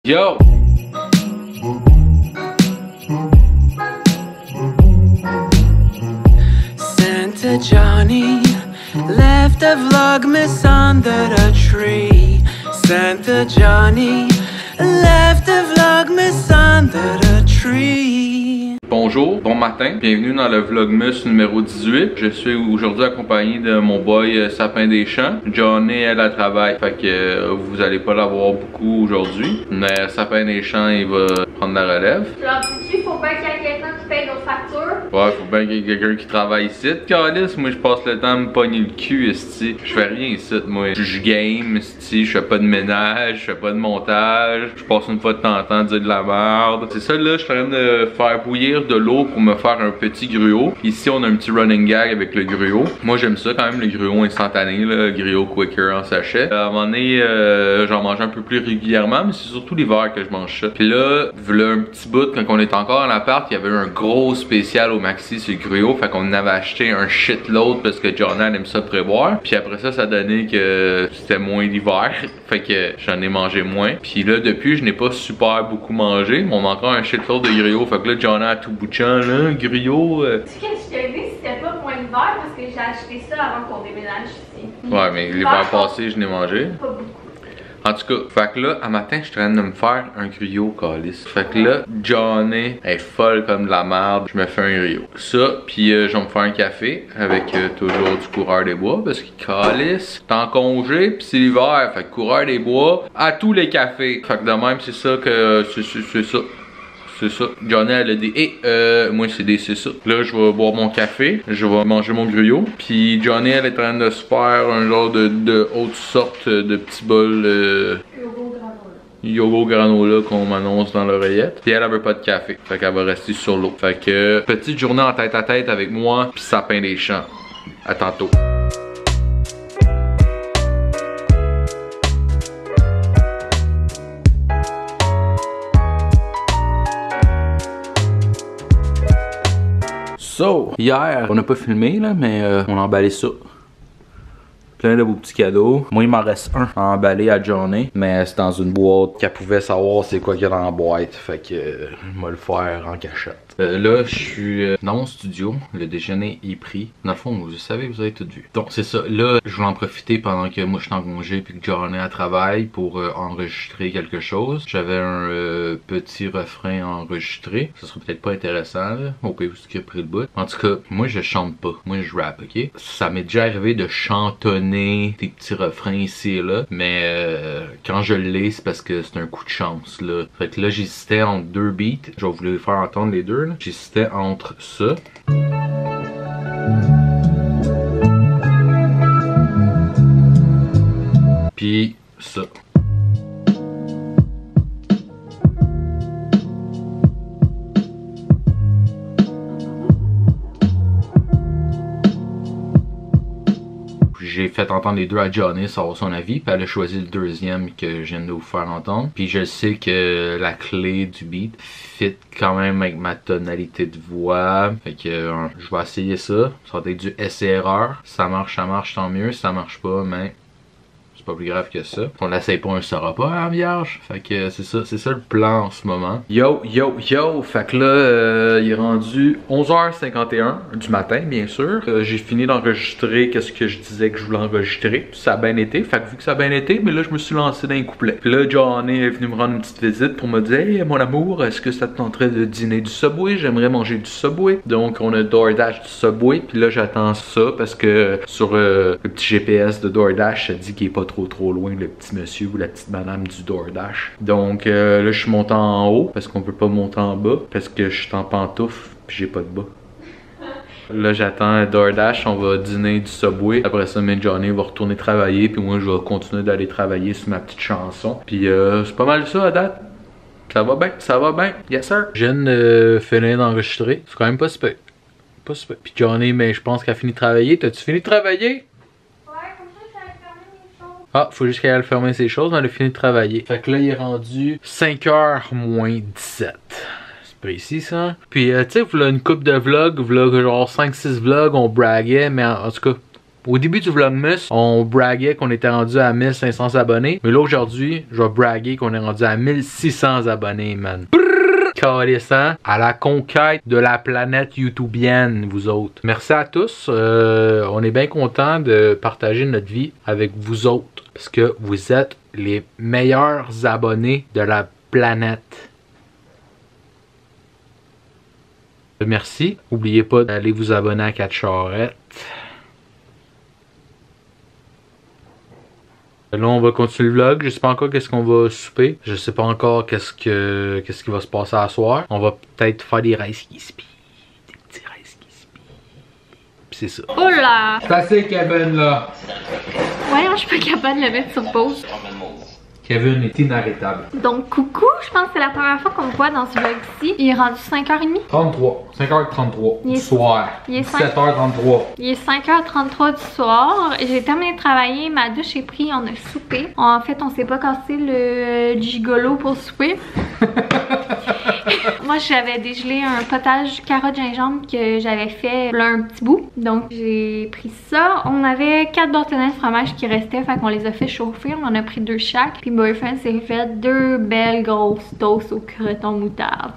Yo! Santa Johnny left a Vlogmas under the tree. Santa Johnny left a Vlogmas under the tree. Bonjour, bon matin, bienvenue dans le Vlogmas numéro 18. Je suis aujourd'hui accompagné de mon boy Sapin des Champs. Johnny, elle travaille, fait que vous allez pas l'avoir beaucoup aujourd'hui. Mais Sapin des Champs, il va prendre la relève. Genre, dis-tu, faut pas qu'il y ait quelqu'un qui paye nos factures? Ouais, faut bien qu'il y ait quelqu'un qui travaille ici, calice. Moi, je passe le temps à me pogner le cul, esti. Je fais rien ici, moi. Je game, esti. Je fais pas de ménage, je fais pas de montage. Je passe une fois de temps en temps à dire de la merde. C'est ça, là, je suis en train de faire bouillir de l'eau pour me faire un petit gruau. Ici, on a un petit running gag avec le gruau. Moi, j'aime ça quand même, le gruau instantané, là, le gruau Quaker en sachet. À un moment donné, j'en mange un peu plus régulièrement, mais c'est surtout l'hiver que je mange ça. Puis là, voilà un petit bout, quand on était encore en appart, il y avait eu un gros spécial au Maxi sur le gruau. Fait qu'on avait acheté un shitload parce que Jordan aime ça préboire. Puis après ça, ça donnait que c'était moins l'hiver. Fait que j'en ai mangé moins. Puis là, depuis, je n'ai pas super beaucoup mangé. Mais on a encore un shitload de gruau. Fait que là, Jordan a tout bout de champ, là, gruau. Tu sais que je te dis, c'était pas moins l'hiver parce que j'ai acheté ça avant qu'on déménage ici. Ouais, mais l'hiver passé, je n'ai mangé. Pas beaucoup. En tout cas, fait que là, à matin, je suis en train de me faire un gruau, calice. Fait que là, Johnny est folle comme de la merde. Je me fais un gruau. Ça, puis je vais me faire un café avec toujours du coureur des bois parce que calice, t'es en congé, puis c'est l'hiver. Fait que coureur des bois à tous les cafés. Fait que de même, c'est ça que c'est ça. C'est ça. Johnny, elle a dit, moi c'est ça. Là, je vais boire mon café, je vais manger mon gruau. Puis Johnny, elle est en train de se faire un genre de haute sorte de petits bols. Yogo granola qu'on m'annonce dans l'oreillette. Puis elle veut pas de café. Fait qu'elle va rester sur l'eau. Fait que petite journée en tête à tête avec moi, puis Sapin des Champs. À tantôt. So, hier, on n'a pas filmé là, mais on a emballé ça. Plein de beaux petits cadeaux. Moi, il m'en reste un à emballer à Johnny, mais c'est dans une boîte qu'elle pouvait savoir c'est quoi qu'il y a dans la boîte. Fait que je vais le faire en cachette. Là, je suis dans mon studio. Le déjeuner est pris. Dans le fond, vous savez, vous avez tout vu. Donc, c'est ça. Là, je voulais en profiter pendant que moi, je suis en congé puis que Johnny à travail pour enregistrer quelque chose. J'avais un petit refrain enregistré. Ça serait peut-être pas intéressant, là. Au pays où tu as pris le bout. En tout cas, moi, je chante pas. Moi, je rappe, ok? Ça m'est déjà arrivé de chantonner des petits refrains ici et là, mais quand je l'ai, c'est parce que c'est un coup de chance, là. Fait que là, j'hésitais entre deux beats. Je vais vous les faire entendre les deux, là. J'hésitais entre ça. Puis ça. J'ai fait entendre les deux à Johnny, savoir son avis, puis elle a choisi le deuxième que je viens de vous faire entendre. Puis je sais que la clé du beat fit quand même avec ma tonalité de voix. Fait que je vais essayer ça. Ça va être du essai-erreur. Si ça marche, tant mieux. Si ça marche pas, mais c'est pas plus grave que ça. Si on l'essaye pas, on le saura pas, hein, vierge. Fait que c'est ça le plan en ce moment. Yo! Fait que là, il est rendu 11h51 du matin, bien sûr. J'ai fini d'enregistrer qu'est-ce que je disais que je voulais enregistrer. Puis ça a bien été. Fait que vu que ça a bien été, mais là, je me suis lancé dans un couplet. Puis là, Johnny est venu me rendre une petite visite pour me dire, hey, mon amour, est-ce que ça te tenterait de dîner du Subway? J'aimerais manger du Subway. Donc, on a DoorDash du Subway. Puis là, j'attends ça parce que sur le petit GPS de DoorDash, ça dit qu'il est pas trop loin, le petit monsieur ou la petite madame du DoorDash. Donc là, je suis monté en haut parce qu'on peut pas monter en bas parce que je suis en pantoufle puis j'ai pas de bas. Là, j'attends DoorDash, on va dîner du Subway. Après ça, Johnny va retourner travailler puis moi, je vais continuer d'aller travailler sur ma petite chanson. Puis c'est pas mal ça à date. Ça va bien, yes sir. Je viens de finir d'enregistrer. C'est quand même pas super. Pas super. Puis Johnny, mais je pense qu'elle a fini de travailler. T'as-tu fini de travailler? Ah, faut juste qu'elle aille fermer ses choses, on a fini de travailler. Fait que là, il est rendu 5h moins 17. C'est précis, ça. Puis, tu sais, voilà une coupe de vlogs, genre 5-6 vlogs, on braguait, mais en tout cas, Au début du Vlogmas, on braguait qu'on était rendu à 1500 abonnés. Mais là, aujourd'hui, je vais braguer qu'on est rendu à 1600 abonnés, man. Caressant à la conquête de la planète youtubienne, vous autres. Merci à tous. On est bien content de partager notre vie avec vous autres. Parce que vous êtes les meilleurs abonnés de la planète. Merci. N'oubliez pas d'aller vous abonner à 4 Charrettes. Là, on va continuer le vlog. Je sais pas encore qu'est-ce qu'on va souper. Je sais pas encore qu'est-ce qui va se passer à soir. On va peut-être faire des Rice Krispies. Des petits Rice Krispies. Puis c'est ça. Oh là! C'est assez, Kevin, là. Ouais, je suis pas capable de le mettre sur pause. Kevin est inarrêtable. Donc, coucou, je pense que c'est la première fois qu'on me voit dans ce vlog-ci. Il est rendu 5h30. 33. 5h33 du soir. Il est 7h33. Il est 5h33 du soir. J'ai terminé de travailler, ma douche est prise, on a soupé. En fait, on s'est pas cassé le gigolo pour souper. Moi, j'avais dégelé un potage carottes gingembre que j'avais fait là un petit bout. Donc, j'ai pris ça. On avait 4 bâtonnets de fromage qui restaient, fait qu'on les a fait chauffer. On en a pris 2 chaque. Puis boyfriend s'est fait 2 belles grosses toasts au croton moutarde.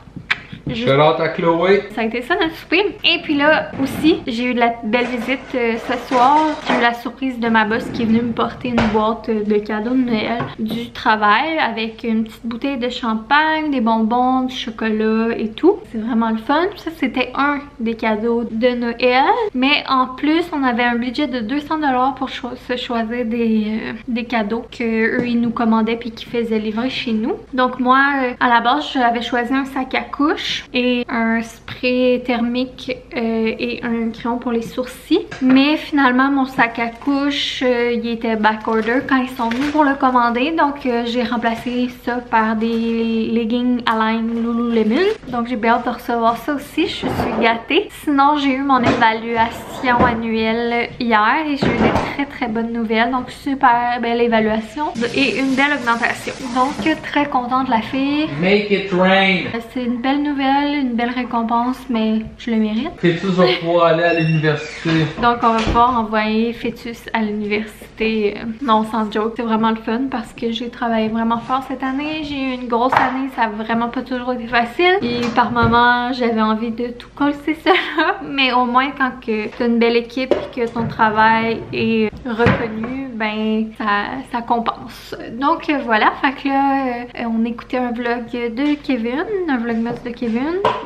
Shout-out à Chloé. Ça a été ça notre souper. Et puis là aussi, j'ai eu de la belle visite ce soir. J'ai eu la surprise de ma boss qui est venue me porter une boîte de cadeaux de Noël du travail avec une petite bouteille de champagne, des bonbons, du chocolat et tout. C'est vraiment le fun. Ça, c'était un des cadeaux de Noël. Mais en plus, on avait un budget de 200 $ pour se choisir des cadeaux qu'eux, ils nous commandaient puis qu'ils faisaient livrer chez nous. Donc moi, à la base, j'avais choisi un sac à couche et un spray thermique et un crayon pour les sourcils. Mais finalement, mon sac à couche, il était backorder quand ils sont venus pour le commander. Donc, j'ai remplacé ça par des leggings Align Lululemon. Donc, j'ai bien hâte de recevoir ça aussi. Je suis gâtée. Sinon, j'ai eu mon évaluation annuelle hier et j'ai eu des très bonnes nouvelles. Donc, super belle évaluation et une belle augmentation. Donc, très contente de la fille. Make it rain. C'est une belle nouvelle, une belle récompense, mais je le mérite. Fœtus va pouvoir aller à l'université. Donc on va pouvoir envoyer Fœtus à l'université. Non, sans joke, c'est vraiment le fun parce que j'ai travaillé vraiment fort cette année. J'ai eu une grosse année, ça a vraiment pas toujours été facile. Et par moments, j'avais envie de tout coller ça là. Mais au moins quand t'as une belle équipe et que ton travail est reconnu, ben ça compense. Donc voilà, fait que là, on écoutait un vlog de Kevin, un vlogmas de Kevin.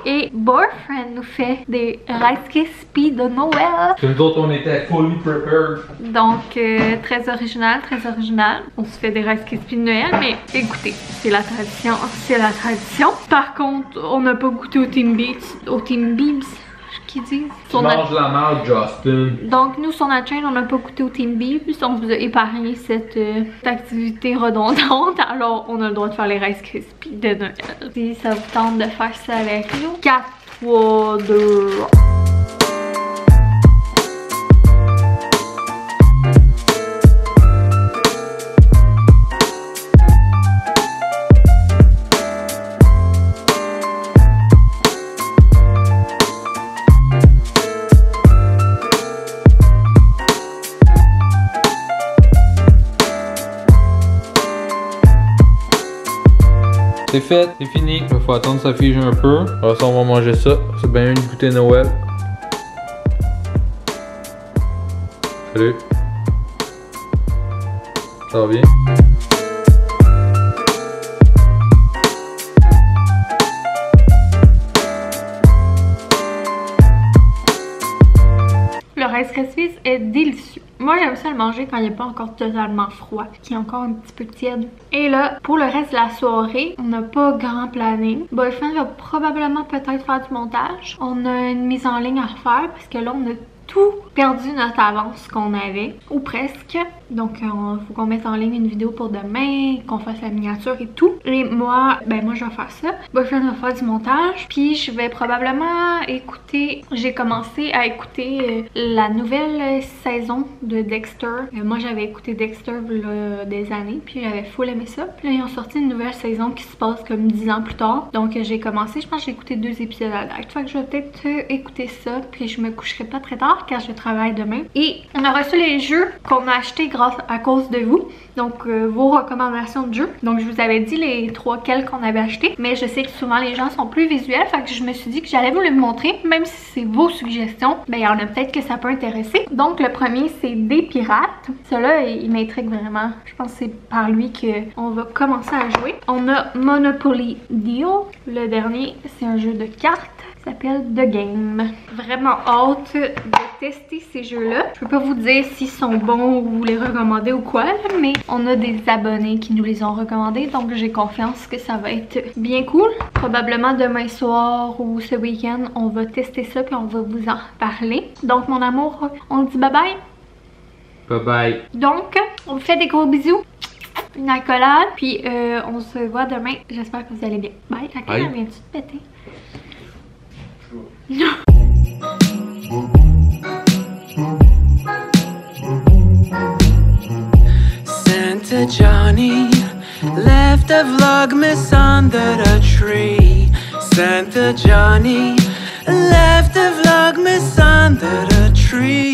Et Boyfriend nous fait des Rice Krispies de Noël. Nous autres, on était fully prepared. Donc, très original, très original. On se fait des Rice Krispies de Noël, mais écoutez, c'est la tradition, c'est la tradition. Par contre, on n'a pas goûté au Team Beebs. Qui dit? Tu manges la merde, Justin. Donc, nous, sur notre chaîne, on n'a pas goûté au Team Beebs. On vous a épargné cette activité redondante. Alors, on a le droit de faire les Rice Krispies de Noël. Si ça vous tente de faire ça avec nous, 4, 3, 2... C'est fait, c'est fini. Il faut attendre que ça fige un peu. Alors ça, on va manger ça. C'est bien une goûter Noël. Salut. Ça va bien? Le Rice Krispies est délicieux. Moi, j'aime ça le manger quand il n'est pas encore totalement froid, qui est encore un petit peu tiède. Et là, pour le reste de la soirée, on n'a pas grand planning. Boyfriend va probablement peut-être faire du montage. On a une mise en ligne à refaire parce que là, on a tout perdu notre avance qu'on avait, ou presque. Donc il faut qu'on mette en ligne une vidéo pour demain, qu'on fasse la miniature et tout. Et moi, moi je vais faire ça. Boyfriend va faire du montage. Puis je vais probablement écouter, j'ai commencé à écouter la nouvelle saison de Dexter. Moi j'avais écouté Dexter là, des années, puis j'avais full aimé ça. Puis là ils ont sorti une nouvelle saison qui se passe comme 10 ans plus tard. Donc j'ai commencé, je pense que j'ai écouté 2 épisodes à date. Fait que je vais peut-être écouter ça, puis je me coucherai pas très tard. tard car je travaille demain. Et on a reçu les jeux qu'on a achetés grâce à cause de vous. Donc vos recommandations de jeux. Donc je vous avais dit les 3 quels qu'on avait achetés. Mais je sais que souvent les gens sont plus visuels. Fait que je me suis dit que j'allais vous les montrer. Même si c'est vos suggestions, ben il y en a peut-être que ça peut intéresser. Donc le premier c'est Des Pirates. Celui-là il m'intrigue vraiment. Je pense que c'est par lui qu'on va commencer à jouer. On a Monopoly Deal. Le dernier c'est un jeu de cartes. S'appelle The Game. Vraiment hâte de tester ces jeux-là. Je peux pas vous dire s'ils sont bons ou les recommander ou quoi, mais on a des abonnés qui nous les ont recommandés, donc j'ai confiance que ça va être bien cool. Probablement demain soir ou ce week-end, on va tester ça puis on va vous en parler. Donc mon amour, on dit bye bye. Bye bye. Donc, on vous fait des gros bisous. Une accolade, puis on se voit demain. J'espère que vous allez bien. Bye. La caméra vient-tu de péter? Santa Johnny left a Vlogmas under the tree. Santa Johnny left a Vlogmas under the tree.